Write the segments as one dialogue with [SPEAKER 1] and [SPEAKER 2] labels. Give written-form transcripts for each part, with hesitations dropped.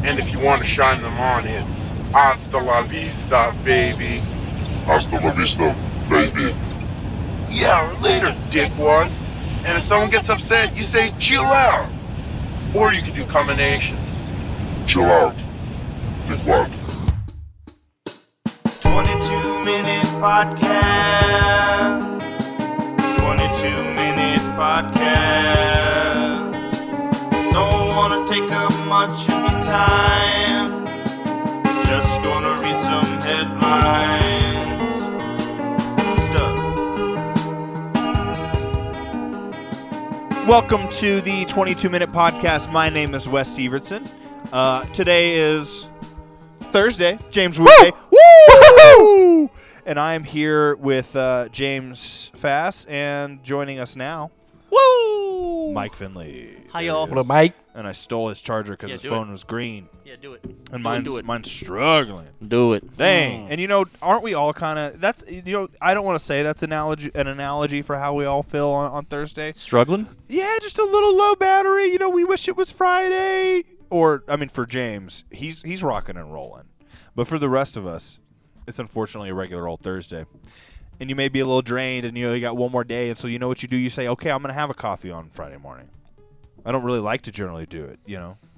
[SPEAKER 1] And if you want to shine them on, it's hasta la vista, baby.
[SPEAKER 2] Hasta la vista, baby.
[SPEAKER 1] Yeah, or later, dickwad. And if someone gets upset, you say, chill out. Or you can do combinations.
[SPEAKER 2] Chill out, dickwad.
[SPEAKER 3] 22-minute podcast. 22-minute podcast. Don't want to take up much of your time. Just gonna read some headlines. Stuff.
[SPEAKER 4] Welcome to the 22-minute podcast. My name is Wes Severson. Today is Thursday, James Woodday. Woo! And I am here with James Fass, and joining us now,
[SPEAKER 5] Woo!
[SPEAKER 4] Mike Finley.
[SPEAKER 5] Hi, y'all.
[SPEAKER 4] There he
[SPEAKER 5] What
[SPEAKER 4] is.
[SPEAKER 5] up, Mike?
[SPEAKER 4] And I stole his charger because
[SPEAKER 5] Yeah,
[SPEAKER 4] his
[SPEAKER 5] do
[SPEAKER 4] phone was green.
[SPEAKER 5] Yeah, do it.
[SPEAKER 4] And
[SPEAKER 5] do it.
[SPEAKER 4] mine's struggling.
[SPEAKER 5] Do it.
[SPEAKER 4] Dang. And aren't we all kind of, I don't want to say that's an analogy for how we all feel on Thursday.
[SPEAKER 5] Struggling?
[SPEAKER 4] Yeah, just a little low battery. We wish it was Friday. Or, for James, he's rocking and rolling. But for the rest of us, it's unfortunately a regular old Thursday. And you may be a little drained, and you got one more day. And so you know what you do? You say, okay, I'm going to have a coffee on Friday morning. I don't really like to generally do it,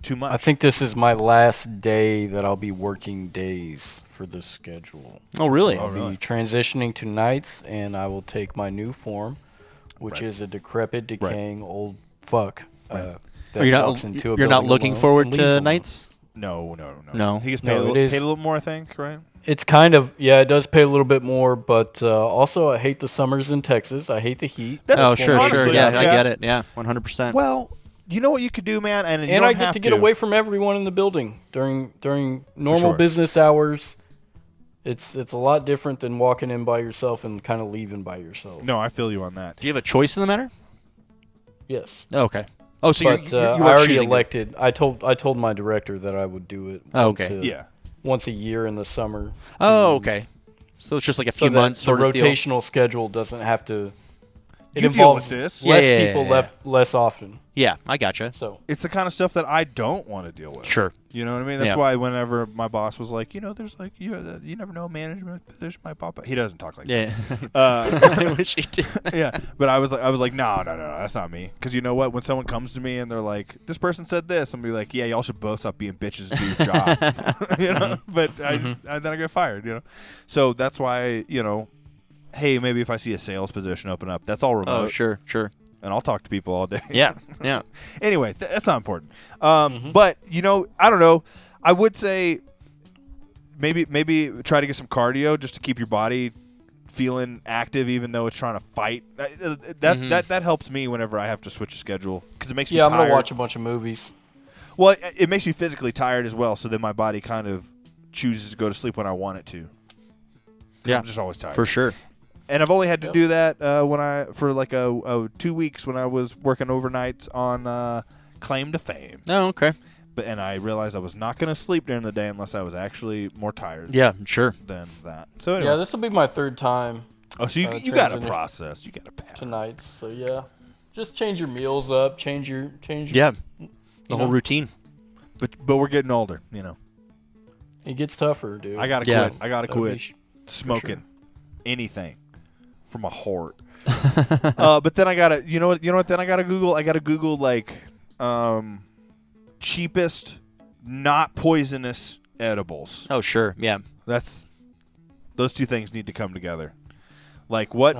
[SPEAKER 4] too much.
[SPEAKER 6] I think this is my last day that I'll be working days for this schedule.
[SPEAKER 5] Oh, really?
[SPEAKER 6] I'll be transitioning to nights, and I will take my new form, which is a decrepit, decaying old fuck. That walks into a
[SPEAKER 5] You're not
[SPEAKER 6] building
[SPEAKER 5] looking
[SPEAKER 6] alone
[SPEAKER 5] forward
[SPEAKER 6] and leaves
[SPEAKER 5] to
[SPEAKER 6] alone.
[SPEAKER 5] nights?
[SPEAKER 4] No.
[SPEAKER 5] No.
[SPEAKER 4] He gets paid,
[SPEAKER 6] No,
[SPEAKER 4] paid
[SPEAKER 6] it is-
[SPEAKER 4] a little more, I think, right?
[SPEAKER 6] It's kind of, it does pay a little bit more, but also I hate the summers in Texas. I hate the heat.
[SPEAKER 5] Oh, sure.
[SPEAKER 4] honestly,
[SPEAKER 5] Yeah,
[SPEAKER 4] yeah.
[SPEAKER 5] I get it. Yeah, 100%.
[SPEAKER 4] Well, you know what you could do, man? And you
[SPEAKER 6] And
[SPEAKER 4] don't
[SPEAKER 6] I get
[SPEAKER 4] have
[SPEAKER 6] to get away from everyone in the building during normal
[SPEAKER 4] sure.
[SPEAKER 6] business hours. It's a lot different than walking in by yourself and kind of leaving by yourself.
[SPEAKER 4] No, I feel you on that.
[SPEAKER 5] Do you have a choice in the matter?
[SPEAKER 6] Yes.
[SPEAKER 5] Oh, okay. Oh, so
[SPEAKER 6] But
[SPEAKER 5] you
[SPEAKER 6] I
[SPEAKER 5] weren't
[SPEAKER 6] already
[SPEAKER 5] choosing it.
[SPEAKER 6] elected. I told my director that I would do it.
[SPEAKER 5] Oh, okay.
[SPEAKER 4] Yeah.
[SPEAKER 6] Once a year in the summer.
[SPEAKER 5] Oh, okay. So it's just like a
[SPEAKER 6] So
[SPEAKER 5] few
[SPEAKER 6] that
[SPEAKER 5] months
[SPEAKER 6] the
[SPEAKER 5] sort of deal.
[SPEAKER 6] rotational schedule doesn't have to. It
[SPEAKER 4] You deal with
[SPEAKER 6] involves
[SPEAKER 4] this.
[SPEAKER 6] less
[SPEAKER 5] Yeah.
[SPEAKER 6] people less often.
[SPEAKER 5] Yeah, I gotcha.
[SPEAKER 6] So
[SPEAKER 4] It's the kind of stuff that I don't want to deal with.
[SPEAKER 5] Sure.
[SPEAKER 4] You know what I mean? That's
[SPEAKER 5] Yeah.
[SPEAKER 4] why whenever my boss was like, there's like, you never know management position might pop up. He doesn't talk like
[SPEAKER 5] Yeah.
[SPEAKER 4] that.
[SPEAKER 5] I wish he did.
[SPEAKER 4] Yeah. But I was like, no, that's not me. Because you know what? When someone comes to me and they're like, this person said this, I'm be like, yeah, y'all should both stop being bitches and do your job. But then I get fired. So that's why, hey, maybe if I see a sales position open up, that's all remote.
[SPEAKER 5] Oh, sure.
[SPEAKER 4] And I'll talk to people all day.
[SPEAKER 5] Yeah.
[SPEAKER 4] Anyway, that's not important. But I don't know. I would say maybe try to get some cardio just to keep your body feeling active, even though it's trying to fight. That helps me whenever I have to switch a schedule because it makes me tired.
[SPEAKER 6] I'm gonna watch a bunch of movies.
[SPEAKER 4] Well, it makes me physically tired as well. So then my body kind of chooses to go to sleep when I want it to.
[SPEAKER 5] Yeah.
[SPEAKER 4] I'm just always tired.
[SPEAKER 5] For sure.
[SPEAKER 4] And I've only had to do that for like a 2 weeks when I was working overnights on Claim to Fame.
[SPEAKER 5] Oh, okay.
[SPEAKER 4] And I realized I was not going to sleep during the day unless I was actually more tired.
[SPEAKER 5] Yeah, sure.
[SPEAKER 4] Than that. So anyway.
[SPEAKER 6] Yeah, this will be my third time
[SPEAKER 4] Oh, so you got to
[SPEAKER 6] transition
[SPEAKER 4] process. You got to pattern.
[SPEAKER 6] tonight. So yeah, just change your meals up. Change your.
[SPEAKER 5] Yeah. The whole routine.
[SPEAKER 4] But we're getting older.
[SPEAKER 6] It gets tougher, dude.
[SPEAKER 4] I got to
[SPEAKER 5] Yeah.
[SPEAKER 4] quit. I got to
[SPEAKER 6] That'll be
[SPEAKER 4] quit smoking
[SPEAKER 6] sure.
[SPEAKER 4] anything from a hort. But then I got to. You know what? Then I got to Google. I got to Google like cheapest not poisonous edibles.
[SPEAKER 5] Oh, sure. Yeah.
[SPEAKER 4] Those two things need to come together. Like what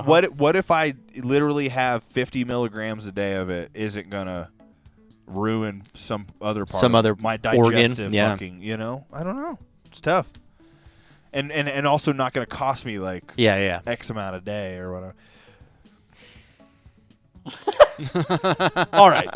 [SPEAKER 4] if I literally have 50 milligrams a day of it isn't gonna ruin some other part of my digestive
[SPEAKER 5] organ,
[SPEAKER 4] fucking, I don't know. It's tough. And also not gonna cost me like
[SPEAKER 5] Yeah.
[SPEAKER 4] X amount a day or whatever. All right.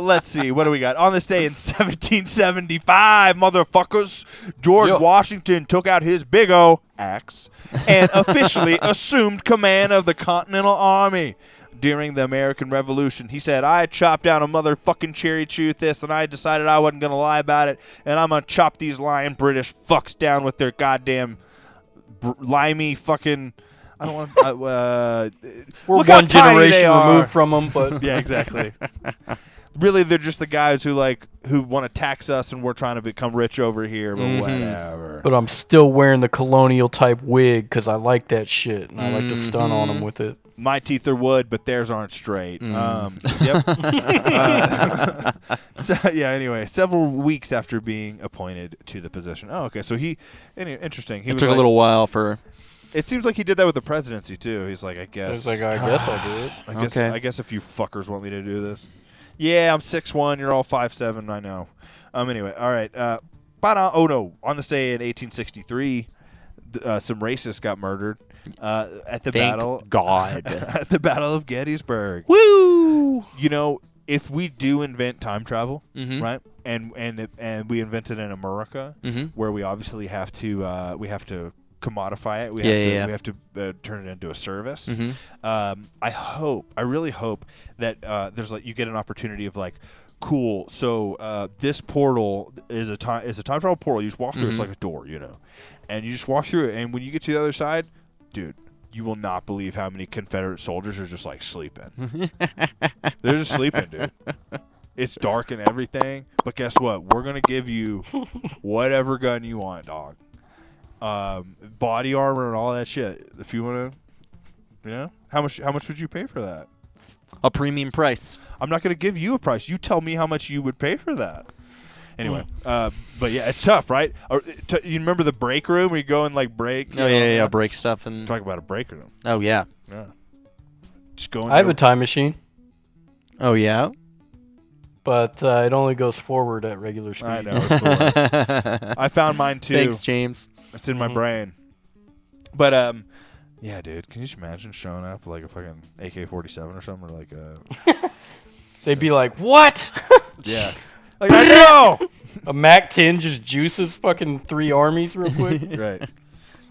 [SPEAKER 4] Let's see. What do we got? On this day in 1775, motherfuckers, George Washington took out his big O axe and officially assumed command of the Continental Army. During the American Revolution, he said, I chopped down a motherfucking cherry chew this, and I decided I wasn't going to lie about it, and I'm going to chop these lying British fucks down with their goddamn limey fucking... I don't want.
[SPEAKER 6] We're one generation removed from them, but
[SPEAKER 4] yeah, exactly. really they're just the guys who want to tax us and we're trying to become rich over here, but whatever.
[SPEAKER 6] But I'm still wearing the colonial type wig because I like that shit and I like to stun on them with it.
[SPEAKER 4] My teeth are wood, but theirs aren't straight. Yep. Anyway, several weeks after being appointed to the position. Oh, okay. So interesting.
[SPEAKER 5] It took a little while for.
[SPEAKER 4] It seems like he did that with the presidency too. He's like, I guess.
[SPEAKER 6] He's like, I guess I'll do it.
[SPEAKER 4] I guess if you fuckers want me to do this. Yeah, I'm 6'1", you're all 5'7", I know. Anyway, all right. On this day in 1863, some racists got murdered at the battle.
[SPEAKER 5] God.
[SPEAKER 4] At the Battle of Gettysburg.
[SPEAKER 5] Woo!
[SPEAKER 4] You know, if we do invent time travel,
[SPEAKER 5] Mhm.
[SPEAKER 4] right, and we invent it in America, where we obviously have to commodify it. We have to turn it into a service. I really hope that there's you get an opportunity of cool. So this portal is a time travel portal. You just walk through. It's like a door, and you just walk through it. And when you get to the other side, dude, you will not believe how many Confederate soldiers are just sleeping. They're just sleeping, dude. It's dark and everything, but guess what? We're gonna give you whatever gun you want, dog. Body armor and all that shit. If you want to, how much would you pay for that?
[SPEAKER 5] A premium price.
[SPEAKER 4] I'm not going to give you a price. You tell me how much you would pay for that. Anyway, but yeah, it's tough, right? You remember the break room where you go and break?
[SPEAKER 5] Break stuff and
[SPEAKER 4] talk about a break room.
[SPEAKER 5] Oh yeah.
[SPEAKER 4] Yeah. Just go.
[SPEAKER 6] I have a time machine.
[SPEAKER 5] Oh yeah.
[SPEAKER 6] But it only goes forward at regular speed.
[SPEAKER 4] I know. It's the worst. I found mine too.
[SPEAKER 5] Thanks, James.
[SPEAKER 4] It's in my brain. But yeah, dude. Can you just imagine showing up with a fucking AK-47 or something, or
[SPEAKER 6] They'd be like, "What?"
[SPEAKER 4] Yeah. I know.
[SPEAKER 6] A MAC-10 just juices fucking 3 armies real quick.
[SPEAKER 4] Right.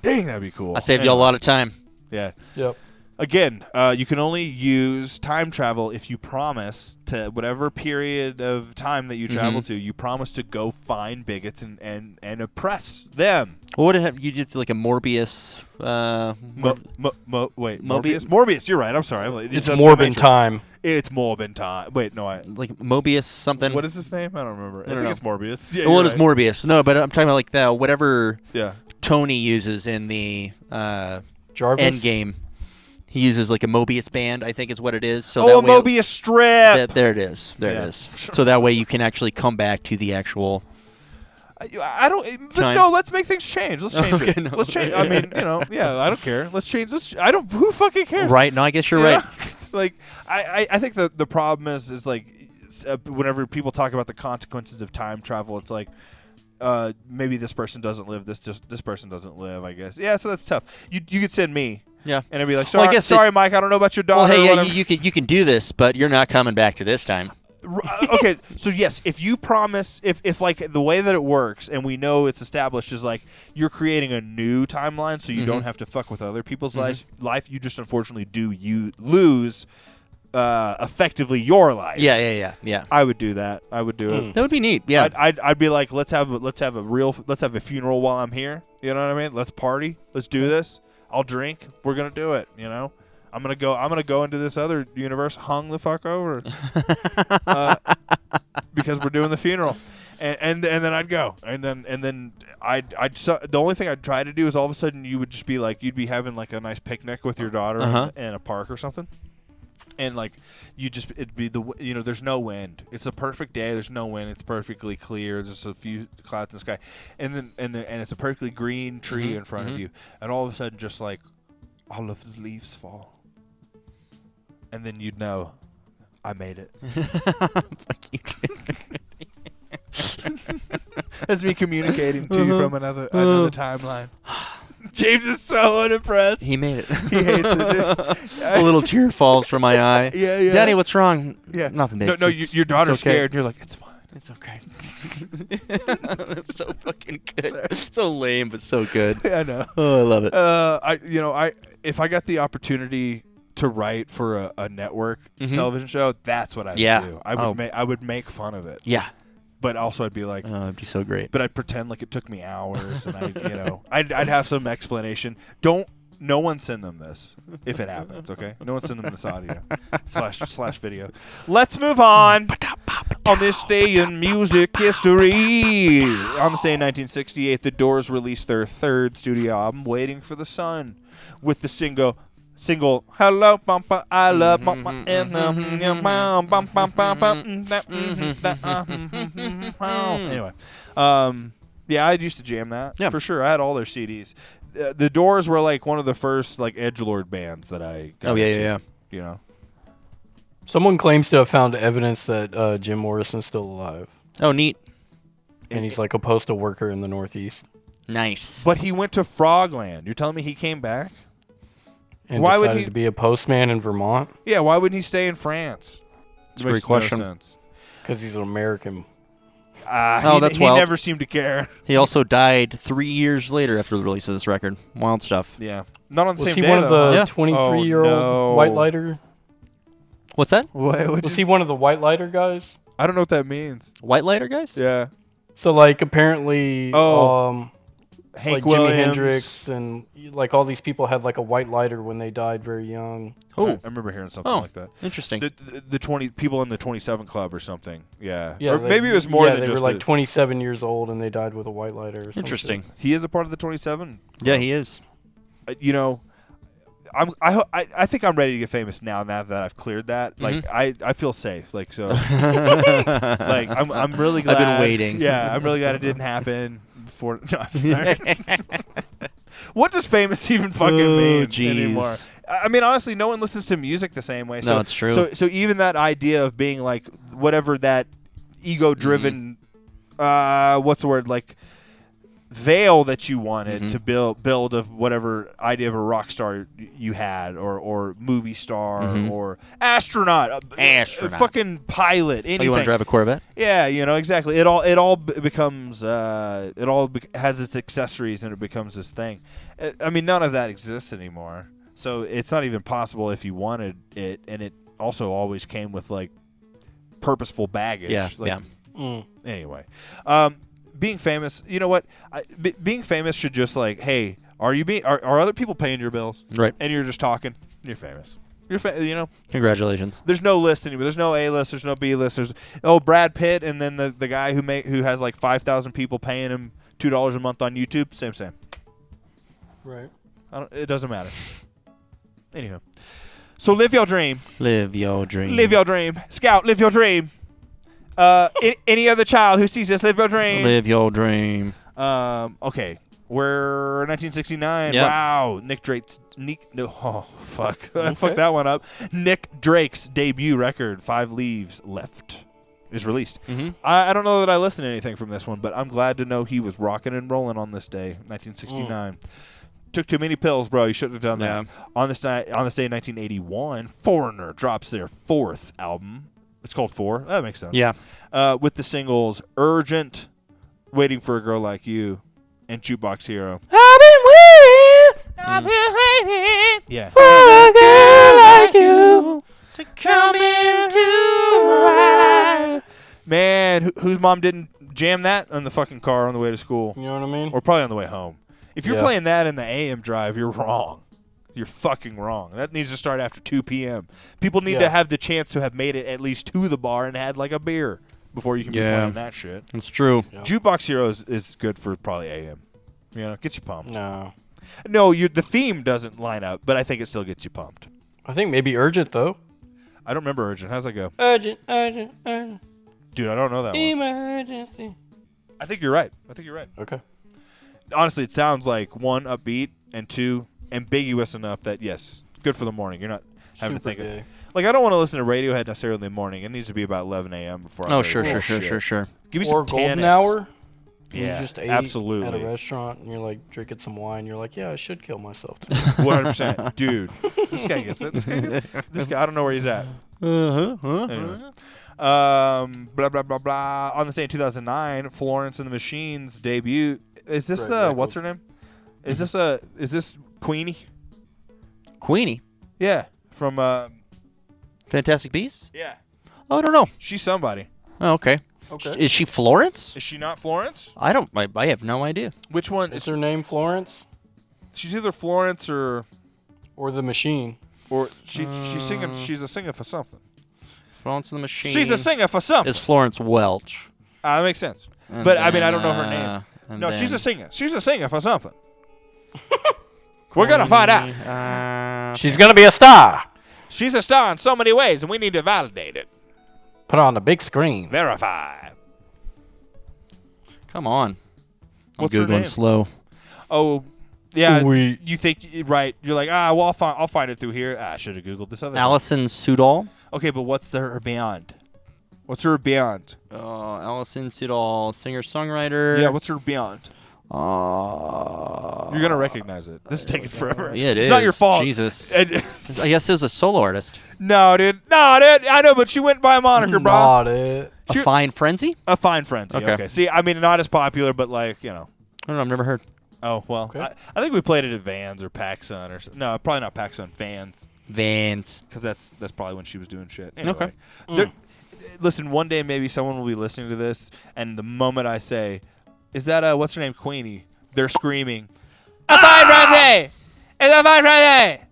[SPEAKER 4] Dang, that'd be cool.
[SPEAKER 5] I saved you a lot of time.
[SPEAKER 4] Yeah.
[SPEAKER 6] Yep.
[SPEAKER 4] Again, you can only use time travel if you promise to whatever period of time that you travel to. You promise to go find bigots and oppress them.
[SPEAKER 5] What would it have? You did a Morbius.
[SPEAKER 4] Wait, Morbius. You're right. I'm sorry.
[SPEAKER 6] It's Morbin time.
[SPEAKER 4] It's Morbin time. Wait, no,
[SPEAKER 5] Mobius something.
[SPEAKER 4] What is his name? I don't remember. I think it's Morbius. Yeah,
[SPEAKER 5] well, it is Morbius. No, but I'm talking about whatever.
[SPEAKER 4] Yeah.
[SPEAKER 5] Tony uses in the
[SPEAKER 6] Jarvis?
[SPEAKER 5] Endgame. He uses a Mobius band, I think is what it is. So
[SPEAKER 4] a Mobius strip.
[SPEAKER 5] There it is. There it is. So that way you can actually come back to the actual.
[SPEAKER 4] I don't. But no, let's make things change. Let's change it.
[SPEAKER 5] No.
[SPEAKER 4] Let's change. I mean, yeah, I don't care. Let's change this. I don't. Who fucking cares?
[SPEAKER 5] Right. No, I guess you're right.
[SPEAKER 4] I think the problem is whenever people talk about the consequences of time travel, it's maybe this person doesn't live. This person doesn't live. I guess. Yeah. So that's tough. You could send me.
[SPEAKER 5] Yeah.
[SPEAKER 4] And I'd be like, sorry, Mike, I don't know about your daughter.
[SPEAKER 5] Well, hey, you can do this, but you're not coming back to this time.
[SPEAKER 4] Okay, so yes, if you promise, if the way that it works, and we know it's established, is you're creating a new timeline, so you don't have to fuck with other people's life. You just unfortunately lose effectively your life.
[SPEAKER 5] Yeah.
[SPEAKER 4] I would do that. I would do it.
[SPEAKER 5] That would be neat. Yeah.
[SPEAKER 4] I'd be like, let's have a funeral while I'm here. You know what I mean? Let's party. Let's do this. I'll drink. We're gonna do it. I'm gonna go into this other universe, hung the fuck over, because we're doing the funeral, and then I'd go, and then the only thing I'd try to do is all of a sudden you would just be you'd be having a nice picnic with your daughter in a park or something, and it'd be there's no wind. It's a perfect day. There's no wind. It's perfectly clear. There's a few clouds in the sky, and it's a perfectly green tree in front of you, and all of a sudden just all of the leaves fall. And then you'd know, I made it.
[SPEAKER 5] Fuck you.
[SPEAKER 4] That's me communicating to you from another timeline. James is so unimpressed.
[SPEAKER 5] He made it.
[SPEAKER 4] He hates it.
[SPEAKER 5] A little tear falls from my eye.
[SPEAKER 4] Yeah.
[SPEAKER 5] Daddy, what's wrong?
[SPEAKER 4] Yeah.
[SPEAKER 5] Nothing.
[SPEAKER 4] No, your daughter's scared. And you're like, it's fine.
[SPEAKER 5] It's okay. It's so fucking good. So lame, but so good.
[SPEAKER 4] Yeah, I know.
[SPEAKER 5] Oh, I love it.
[SPEAKER 4] If I got the opportunity to write for a network television show, that's what I would do. I would make fun of it.
[SPEAKER 5] Yeah.
[SPEAKER 4] But also I'd be like,
[SPEAKER 5] oh, it'd be so great.
[SPEAKER 4] But I'd pretend like it took me hours, and I'd have some explanation. Don't No one send them this if it happens, okay? No one send them this audio slash video. Let's move on. On this day in music history. On this day in 1968, the Doors released their third studio album, Waiting for the Sun, with the single Hello Pampa, I love Pampa Anyway, yeah, I used to jam that for sure. I had all their CDs. The Doors were like one of the first like edgelord bands that I got into, you know.
[SPEAKER 6] Someone claims to have found evidence that Jim Morrison's still alive.
[SPEAKER 5] Oh, neat.
[SPEAKER 6] And he's like a postal worker in the Northeast.
[SPEAKER 5] Nice.
[SPEAKER 4] But he went to Frogland. You're telling me he came back?
[SPEAKER 6] And
[SPEAKER 4] Why would
[SPEAKER 6] decided
[SPEAKER 4] he
[SPEAKER 6] to be a postman in Vermont?
[SPEAKER 4] Yeah, why wouldn't he stay in France?
[SPEAKER 5] That's a great question.
[SPEAKER 6] Because he's an American.
[SPEAKER 5] That's
[SPEAKER 4] he
[SPEAKER 5] wild.
[SPEAKER 4] never seemed to care.
[SPEAKER 5] He also died 3 years later after the release of this record. Wild stuff.
[SPEAKER 4] Yeah. Not on the
[SPEAKER 6] Was
[SPEAKER 4] same
[SPEAKER 6] he
[SPEAKER 4] day,
[SPEAKER 6] one of
[SPEAKER 4] though,
[SPEAKER 6] the
[SPEAKER 4] huh?
[SPEAKER 6] 23-year-old white lighter?
[SPEAKER 5] What's that?
[SPEAKER 6] Was he one of the white lighter guys?
[SPEAKER 4] I don't know what that means.
[SPEAKER 5] White lighter guys?
[SPEAKER 4] Yeah.
[SPEAKER 6] So like apparently
[SPEAKER 4] Hank
[SPEAKER 6] like
[SPEAKER 4] Williams.
[SPEAKER 6] Jimi Hendrix and like all these people had like a white lighter when they died very young.
[SPEAKER 4] I remember hearing something like that.
[SPEAKER 5] Interesting.
[SPEAKER 4] The 20 people in the 27 Club or something. Yeah.
[SPEAKER 6] Yeah,
[SPEAKER 4] Or maybe it was more than
[SPEAKER 6] they
[SPEAKER 4] just
[SPEAKER 6] were like 27 years old and they died with a white lighter or something.
[SPEAKER 5] Interesting.
[SPEAKER 4] He is a part of the 27.
[SPEAKER 5] Yeah, he is.
[SPEAKER 4] You know, I think I'm ready to get famous now that I've cleared that. Like I feel safe. Like so. Like I'm really glad.
[SPEAKER 5] I've been waiting.
[SPEAKER 4] Yeah, I'm really glad it didn't happen before. No, sorry. What does famous even fucking mean anymore? I mean, honestly, no one listens to music the same way. So,
[SPEAKER 5] no, it's true.
[SPEAKER 4] So even that idea of being like whatever that ego-driven, what's the word, like veil that you wanted to build of whatever idea of a rock star you had, or movie star, or astronaut, fucking pilot, anything.
[SPEAKER 5] Oh, you want to drive a Corvette?
[SPEAKER 4] Yeah, you know, exactly. It all becomes has its accessories, and it becomes this thing. I mean, none of that exists anymore. So it's not even possible if you wanted it, and it also always came with like purposeful baggage.
[SPEAKER 5] Yeah,
[SPEAKER 4] like,
[SPEAKER 5] yeah.
[SPEAKER 4] Anyway, being famous, you know what? Being famous should just like, hey, are other people paying your bills?
[SPEAKER 5] Right.
[SPEAKER 4] And you're just talking. You're famous. You know.
[SPEAKER 5] Congratulations.
[SPEAKER 4] There's no list anymore. There's no A list. There's no B list. There's Brad Pitt, and then the guy who has like 5,000 people paying him $2 a month on YouTube. Same.
[SPEAKER 6] Right.
[SPEAKER 4] It doesn't matter. Anywho, so live your dream.
[SPEAKER 5] Live your dream.
[SPEAKER 4] Live your dream. Scout, live your dream. Any other child who sees this, live your dream.
[SPEAKER 5] Live your dream.
[SPEAKER 4] Okay. We're 1969.
[SPEAKER 5] Yep.
[SPEAKER 4] Wow. Fuck that one up. Nick Drake's debut record, 5 Leaves Left, is released. I don't know that I listened to anything from this one, but I'm glad to know he was rocking and rolling on this day, 1969. Took too many pills, bro. You shouldn't have done that. On this day in 1981, Foreigner drops their 4th album. It's called 4. That makes sense.
[SPEAKER 5] Yeah.
[SPEAKER 4] With the singles Urgent, Waiting for a Girl Like You, and Jukebox Hero. I've been waiting
[SPEAKER 5] Yeah.
[SPEAKER 4] for a girl like you
[SPEAKER 5] to come into
[SPEAKER 4] my life. Man, whose mom didn't jam that in the fucking car on the way to school?
[SPEAKER 6] You know what I mean?
[SPEAKER 4] Or probably on the way home. If you're playing that in the AM drive, you're wrong. You're fucking wrong. That needs to start after 2 p.m. People need to have the chance to have made it at least to the bar and had like a beer before you can be playing that shit.
[SPEAKER 5] It's true.
[SPEAKER 6] Yeah.
[SPEAKER 4] Jukebox Hero is good for probably AM. You know, gets you pumped.
[SPEAKER 6] No,
[SPEAKER 4] the theme doesn't line up, but I think it still gets you pumped.
[SPEAKER 6] I think maybe Urgent though.
[SPEAKER 4] I don't remember Urgent. How's that go?
[SPEAKER 6] Urgent.
[SPEAKER 4] Dude, I don't know that one.
[SPEAKER 6] Emergency.
[SPEAKER 4] I think you're right.
[SPEAKER 6] Okay.
[SPEAKER 4] Honestly, it sounds like 1, upbeat, and 2, ambiguous enough that, yes, good for the morning. You're not having
[SPEAKER 6] Super
[SPEAKER 4] to think
[SPEAKER 6] gay.
[SPEAKER 4] of Like, I don't want to listen to Radiohead necessarily in the morning. It needs to be about 11 a.m. before I'm
[SPEAKER 5] Oh,
[SPEAKER 4] ready
[SPEAKER 5] sure.
[SPEAKER 4] Give me
[SPEAKER 6] Or
[SPEAKER 4] some
[SPEAKER 6] Golden
[SPEAKER 4] Tannis.
[SPEAKER 6] Hour.
[SPEAKER 4] Yeah,
[SPEAKER 6] You just ate
[SPEAKER 4] absolutely.
[SPEAKER 6] at a restaurant and you're like drinking some wine. You're like, yeah, I should kill myself.
[SPEAKER 4] 100%. Dude, this guy gets it. This guy, I don't know where he's at. Anyway. Blah, blah, blah, blah. On the same 2009, Florence and the Machine's debut. Is this
[SPEAKER 6] Right,
[SPEAKER 4] what's her name? Is this Queenie?
[SPEAKER 5] Queenie.
[SPEAKER 4] Yeah, from
[SPEAKER 5] Fantastic Beasts?
[SPEAKER 4] yeah.
[SPEAKER 5] Oh, I don't know.
[SPEAKER 4] She's somebody.
[SPEAKER 5] Oh, okay.
[SPEAKER 6] Okay.
[SPEAKER 5] Is she Florence?
[SPEAKER 4] Is she not Florence?
[SPEAKER 5] I have no idea.
[SPEAKER 4] Which one?
[SPEAKER 6] Is her name Florence?
[SPEAKER 4] She's either Florence or
[SPEAKER 6] the machine.
[SPEAKER 4] she's singing. She's a singer for something.
[SPEAKER 5] Florence and the Machine.
[SPEAKER 4] She's a singer for something.
[SPEAKER 5] It's Florence Welch.
[SPEAKER 4] That makes sense.
[SPEAKER 5] And
[SPEAKER 4] But I mean, I
[SPEAKER 5] then,
[SPEAKER 4] don't know her name.
[SPEAKER 5] and
[SPEAKER 4] No, she's
[SPEAKER 5] then-
[SPEAKER 4] a singer. She's a singer for something. We're gonna find out.
[SPEAKER 6] She's gonna be a star.
[SPEAKER 4] She's a star in so many ways, and we need to validate it.
[SPEAKER 6] Put her on the big screen.
[SPEAKER 4] Verify.
[SPEAKER 5] Come on. I'm
[SPEAKER 4] What's her
[SPEAKER 5] Googling
[SPEAKER 4] name?
[SPEAKER 5] slow.
[SPEAKER 4] Oh, yeah.
[SPEAKER 6] We-
[SPEAKER 4] You think right? You're like, well, I'll find it through here. I should have googled this other. thing.
[SPEAKER 5] Allison Sudol.
[SPEAKER 4] Okay, but what's her beyond? What's her beyond?
[SPEAKER 5] Allison Sudol, singer-songwriter.
[SPEAKER 4] Yeah, what's her beyond? You're gonna recognize it. This is taking forever.
[SPEAKER 5] Yeah,
[SPEAKER 4] It's not your fault.
[SPEAKER 5] Jesus. I guess it was a solo artist.
[SPEAKER 4] No, dude. I know, but she went by a moniker, bro.
[SPEAKER 6] Not it.
[SPEAKER 5] A
[SPEAKER 4] Shoot.
[SPEAKER 5] Fine Frenzy?
[SPEAKER 4] A fine frenzy.
[SPEAKER 5] Okay.
[SPEAKER 4] Okay. See, I mean, not as popular, but like, you know.
[SPEAKER 5] I don't know. I've never heard.
[SPEAKER 4] Oh well.
[SPEAKER 6] Okay.
[SPEAKER 4] I think we played it at Vans or PacSun or no, probably not PacSun. Vans,
[SPEAKER 5] Vans.
[SPEAKER 4] because that's probably when she was doing shit. Anyway,
[SPEAKER 5] Okay.
[SPEAKER 4] Listen, one day maybe someone will be listening to this, and the moment I say, "Is that what's her name, Queenie?" They're screaming, "A fine frenzy! It's a fine frenzy!"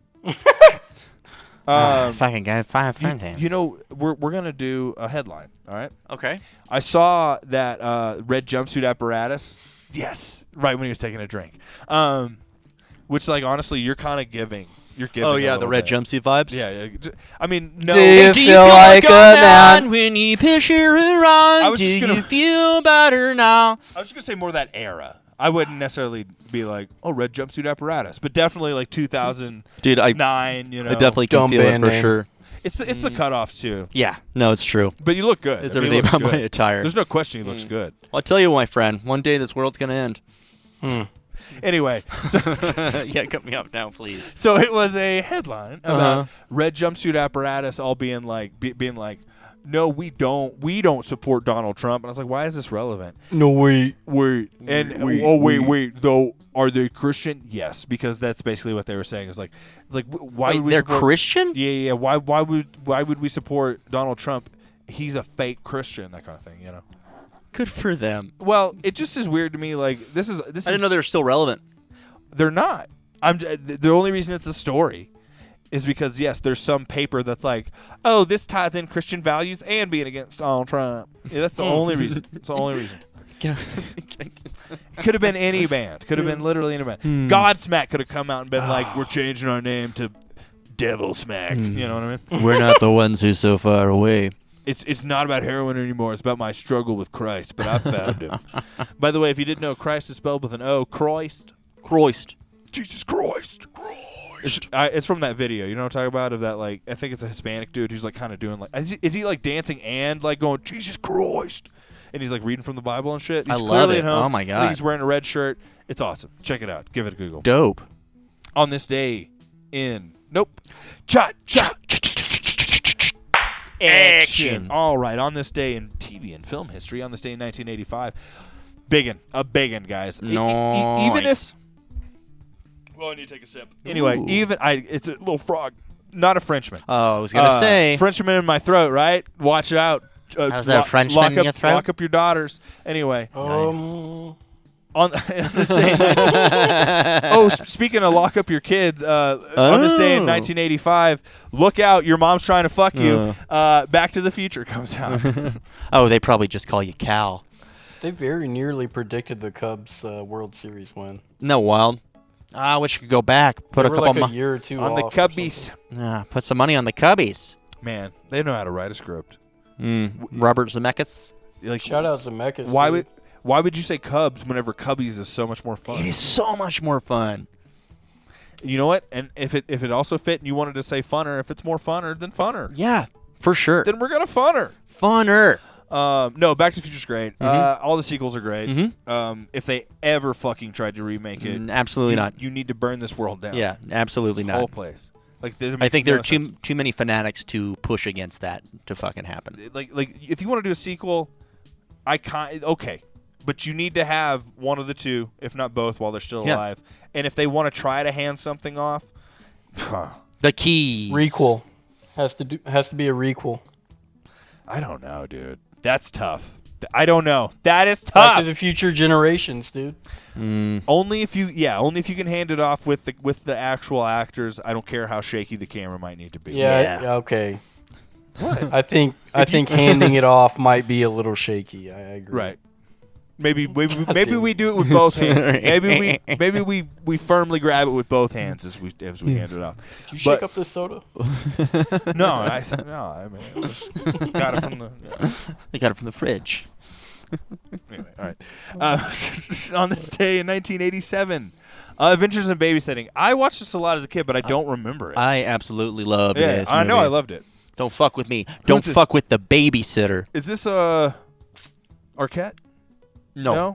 [SPEAKER 5] Fucking guy, Fine Frenzy.
[SPEAKER 4] You know, we're gonna do a headline. All right.
[SPEAKER 5] Okay.
[SPEAKER 4] I saw that red jumpsuit apparatus. Yes, right when he was taking a drink. Which, like, honestly, you're kind of giving. You're giving.
[SPEAKER 5] Oh,
[SPEAKER 4] a
[SPEAKER 5] yeah, the
[SPEAKER 4] little
[SPEAKER 5] red
[SPEAKER 4] bit.
[SPEAKER 5] jumpsuit vibes?
[SPEAKER 4] Yeah. I mean, no.
[SPEAKER 6] Do you feel like a man?
[SPEAKER 5] when you picture her on?
[SPEAKER 4] was just
[SPEAKER 5] Do
[SPEAKER 4] gonna-
[SPEAKER 5] you feel better now?
[SPEAKER 4] I was just gonna say more that era. I wouldn't necessarily be like, oh, red jumpsuit apparatus, but definitely like 2009.
[SPEAKER 5] Dude, I
[SPEAKER 4] You know,
[SPEAKER 5] definitely can
[SPEAKER 6] Dumb
[SPEAKER 5] feel it
[SPEAKER 6] band
[SPEAKER 5] for
[SPEAKER 6] name.
[SPEAKER 5] sure.
[SPEAKER 4] It's the cutoffs too.
[SPEAKER 5] Yeah, no, it's true.
[SPEAKER 4] But you look good.
[SPEAKER 5] It's
[SPEAKER 4] I mean,
[SPEAKER 5] everything
[SPEAKER 4] he looks
[SPEAKER 5] about my
[SPEAKER 4] good.
[SPEAKER 5] attire.
[SPEAKER 4] There's no question he looks good.
[SPEAKER 5] I'll tell you, my friend, one day this world's going to end.
[SPEAKER 4] Anyway,
[SPEAKER 5] Yeah, cut me off now, please.
[SPEAKER 4] so it was a headline about red jumpsuit apparatus all being like, no, we don't support Donald Trump. And I was like, why is this relevant?
[SPEAKER 6] No, wait.
[SPEAKER 4] Wait, wait. Though, are they Christian? Yes, because that's basically what they were saying. It's like why
[SPEAKER 5] Wait,
[SPEAKER 4] would we
[SPEAKER 5] they're
[SPEAKER 4] support,
[SPEAKER 5] Christian?
[SPEAKER 4] Yeah. Why would we support Donald Trump? He's a fake Christian, that kind of thing, you know.
[SPEAKER 5] Good for them.
[SPEAKER 4] Well, it just is weird to me. Like this is
[SPEAKER 5] I didn't know they were still relevant.
[SPEAKER 4] they're not. The only reason it's a story is because yes, there's some paper that's like, oh, this ties in Christian values and being against Donald Trump. Yeah, that's the only reason. It's the only reason. Could have been any band. Could have been literally any band. Godsmack could have come out and been like, we're changing our name to Devil Smack. You know what I mean?
[SPEAKER 5] We're not the ones who's so far away.
[SPEAKER 4] It's not about heroin anymore. It's about my struggle with Christ. But I found him. By the way, if you didn't know, Christ is spelled with an O. Christ.
[SPEAKER 1] Jesus Christ.
[SPEAKER 4] It's from that video. You know what I'm talking about? Of that, like, I think it's a Hispanic dude who's like kind of doing like, is he like dancing and like going Jesus Christ, and he's like reading from the Bible and shit. He's
[SPEAKER 5] I love
[SPEAKER 4] clearly
[SPEAKER 5] it.
[SPEAKER 4] at home.
[SPEAKER 5] Oh my
[SPEAKER 4] I think
[SPEAKER 5] God.
[SPEAKER 4] he's wearing a red shirt. It's awesome. Check it out. Give it a Google.
[SPEAKER 5] Dope.
[SPEAKER 4] On this day in action. All right. On this day in TV and film history, on this day in 1985, a biggin, guys. Even if. Well, I need to take a sip. Anyway, it's a little frog, not a Frenchman.
[SPEAKER 5] Oh, I was going to say.
[SPEAKER 4] Frenchman in my throat, right? Watch out.
[SPEAKER 5] How's that a Frenchman in your throat?
[SPEAKER 4] Lock up your daughters. Anyway,
[SPEAKER 6] Um,
[SPEAKER 4] on this day in speaking of lock up your kids, on this day in 1985, look out, your mom's trying to fuck you. Back to the Future comes out.
[SPEAKER 5] Oh, they probably just call you Cal.
[SPEAKER 6] they very nearly predicted the Cubs World Series win.
[SPEAKER 5] No, wild. I wish you could go back. Put
[SPEAKER 6] They
[SPEAKER 5] a
[SPEAKER 6] were
[SPEAKER 5] couple
[SPEAKER 6] like a year or two
[SPEAKER 4] on the
[SPEAKER 6] off or
[SPEAKER 4] Cubbies.
[SPEAKER 5] put some money on the Cubbies.
[SPEAKER 4] Man, they know how to write a script.
[SPEAKER 5] Robert Zemeckis.
[SPEAKER 4] Like,
[SPEAKER 6] Shout out Zemeckis.
[SPEAKER 4] why would you say Cubs whenever Cubbies is so much more fun?
[SPEAKER 5] It is so much more fun.
[SPEAKER 4] You know what? And if it also fit and you wanted to say funner, if it's more funner, then funner.
[SPEAKER 5] Yeah, for sure.
[SPEAKER 4] Then we're gonna funner.
[SPEAKER 5] Funner.
[SPEAKER 4] No, Back to the Future's great. All the sequels are great. If they ever fucking tried to remake it,
[SPEAKER 5] Absolutely not.
[SPEAKER 4] You need to burn this world down.
[SPEAKER 5] Yeah, absolutely
[SPEAKER 4] The whole
[SPEAKER 5] not.
[SPEAKER 4] place. Like,
[SPEAKER 5] I think there are too many fanatics to push against that to fucking happen.
[SPEAKER 4] like if you want to do a sequel, okay, but you need to have one of the two, if not both, while they're still alive. And if they want to try to hand something off,
[SPEAKER 5] The key.
[SPEAKER 6] Requel has to be a requel.
[SPEAKER 4] I don't know, dude. That's tough. I don't know. That is
[SPEAKER 6] Back
[SPEAKER 4] tough.
[SPEAKER 6] to the Future generations, dude.
[SPEAKER 4] Only if you can hand it off with the actual actors. I don't care how shaky the camera might need to be.
[SPEAKER 6] Yeah. Okay. What? I think handing it off might be a little shaky. I agree.
[SPEAKER 4] Right. Maybe we do it with both hands. Maybe we firmly grab it with both hands as we hand it off.
[SPEAKER 6] Did you shake up this soda?
[SPEAKER 4] No, I mean, got it from the. Yeah.
[SPEAKER 5] They got it from the fridge.
[SPEAKER 4] Anyway, all right. On this day in 1987, Adventures in Babysitting. I watched this a lot as a kid, but I don't remember it.
[SPEAKER 5] I absolutely loved this
[SPEAKER 4] I know
[SPEAKER 5] movie.
[SPEAKER 4] I loved it.
[SPEAKER 5] Don't fuck with me. Don't fuck with the babysitter.
[SPEAKER 4] Is this Arquette?
[SPEAKER 5] No.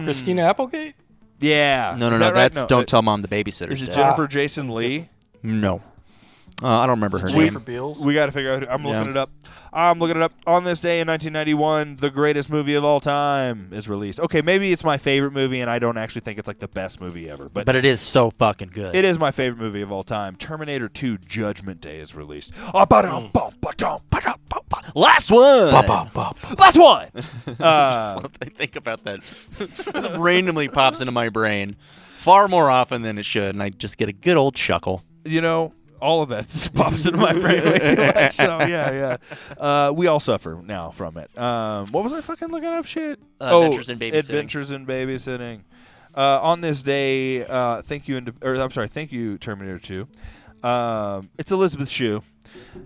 [SPEAKER 6] Christina Applegate?
[SPEAKER 4] Yeah.
[SPEAKER 5] No.
[SPEAKER 4] Is that right?
[SPEAKER 5] That's
[SPEAKER 4] No,
[SPEAKER 5] Don't Tell Mom the Babysitter's
[SPEAKER 4] Is it
[SPEAKER 5] Dead.
[SPEAKER 4] Jennifer Jason Leigh?
[SPEAKER 5] No. I don't remember her
[SPEAKER 6] Jennifer
[SPEAKER 5] name.
[SPEAKER 6] Beals?
[SPEAKER 4] We got to figure out. I'm looking it up. On this day in 1991, the greatest movie of all time is released. Okay, maybe it's my favorite movie, and I don't actually think it's like the best movie ever. But
[SPEAKER 5] it is so fucking good.
[SPEAKER 4] it is my favorite movie of all time. Terminator 2: Judgment Day is released.
[SPEAKER 5] Last one.
[SPEAKER 4] Last one.
[SPEAKER 5] I think about that. It randomly pops into my brain far more often than it should, and I just get a good old chuckle.
[SPEAKER 4] You know, all of that just pops into my brain way too much. So yeah. We all suffer now from it. What was I fucking looking up? Shit.
[SPEAKER 5] Adventures in Babysitting.
[SPEAKER 4] Adventures in Babysitting. On this day, thank you, Terminator 2. It's Elizabeth Shue.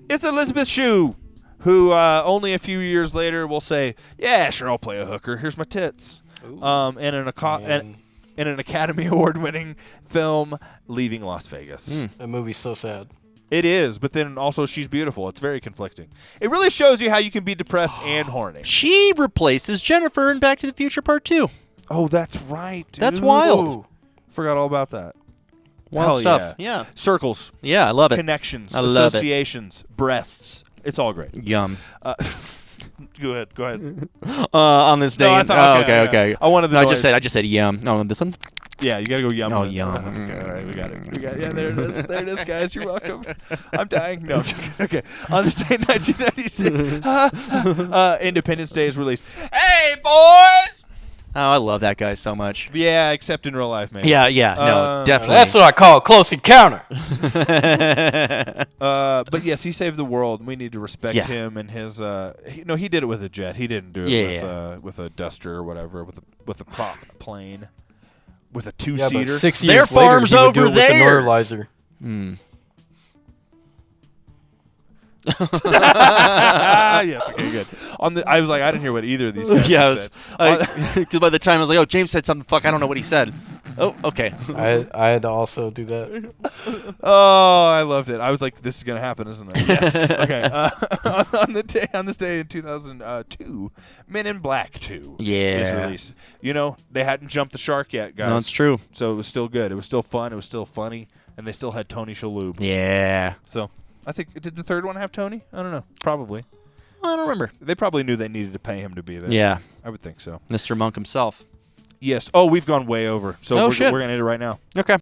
[SPEAKER 4] It's Elizabeth Shue, who only a few years later will say, "Yeah, sure, I'll play a hooker. Here's my tits." In an Academy Award-winning film, Leaving Las Vegas.
[SPEAKER 6] That movie's so sad.
[SPEAKER 4] It is, but then also she's beautiful. It's very conflicting. It really shows you how you can be depressed and horny.
[SPEAKER 5] She replaces Jennifer in Back to the Future Part 2.
[SPEAKER 4] Oh, that's right, dude.
[SPEAKER 5] That's wild.
[SPEAKER 4] Ooh. Forgot all about that.
[SPEAKER 5] Wild
[SPEAKER 4] Hell
[SPEAKER 5] stuff. Yeah.
[SPEAKER 4] Circles.
[SPEAKER 5] Yeah, I love it.
[SPEAKER 4] Connections.
[SPEAKER 5] I love it.
[SPEAKER 4] Associations. Breasts. It's all great.
[SPEAKER 5] Yum.
[SPEAKER 4] Go ahead.
[SPEAKER 5] On this day.
[SPEAKER 4] No, I thought,
[SPEAKER 5] okay.
[SPEAKER 4] I wanted the
[SPEAKER 5] I
[SPEAKER 4] noise.
[SPEAKER 5] just said yum. No, this one.
[SPEAKER 4] Yeah, you gotta go yum.
[SPEAKER 5] Oh, yum.
[SPEAKER 4] Okay, all right, we got it. Yeah, there it is. There it is, guys. You're welcome. I'm dying. No, I'm joking. Okay. On this day in 1996, Independence Day is released. Hey, boys!
[SPEAKER 5] Oh, I love that guy so much.
[SPEAKER 4] Yeah, except in real life, man.
[SPEAKER 5] Yeah, no, definitely.
[SPEAKER 6] That's what I call a close encounter.
[SPEAKER 4] But yes, he saved the world. We need to respect him and his. He did it with a jet. He didn't do it with a duster or whatever. With a prop plane, with a two-seater.
[SPEAKER 6] Yeah, but 6
[SPEAKER 5] Their
[SPEAKER 6] years later,
[SPEAKER 5] farm's
[SPEAKER 6] he would do
[SPEAKER 5] over
[SPEAKER 6] it with the
[SPEAKER 5] there.
[SPEAKER 6] neuralizer.
[SPEAKER 4] Yes. Okay. Good. I was like, I didn't hear what either of these guys said.
[SPEAKER 5] Because by the time I was like, oh, James said something. Fuck, I don't know what he said. Oh, okay.
[SPEAKER 6] I had to also do that.
[SPEAKER 4] Oh, I loved it. I was like, this is gonna happen, isn't it? Yes. Okay. On this day in 2002, Men in Black 2 is released. You know, they hadn't jumped the shark yet, guys.
[SPEAKER 5] No, it's true.
[SPEAKER 4] So it was still good. It was still fun. It was still funny, and they still had Tony Shalhoub.
[SPEAKER 5] Yeah.
[SPEAKER 4] So I think did the third one have Tony? I don't know. Probably.
[SPEAKER 5] I don't remember.
[SPEAKER 4] They probably knew they needed to pay him to be there.
[SPEAKER 5] Yeah.
[SPEAKER 4] I would think so.
[SPEAKER 5] Mr. Monk himself.
[SPEAKER 4] Yes. Oh, we've gone way over. So we're going to end it right now.
[SPEAKER 5] Okay.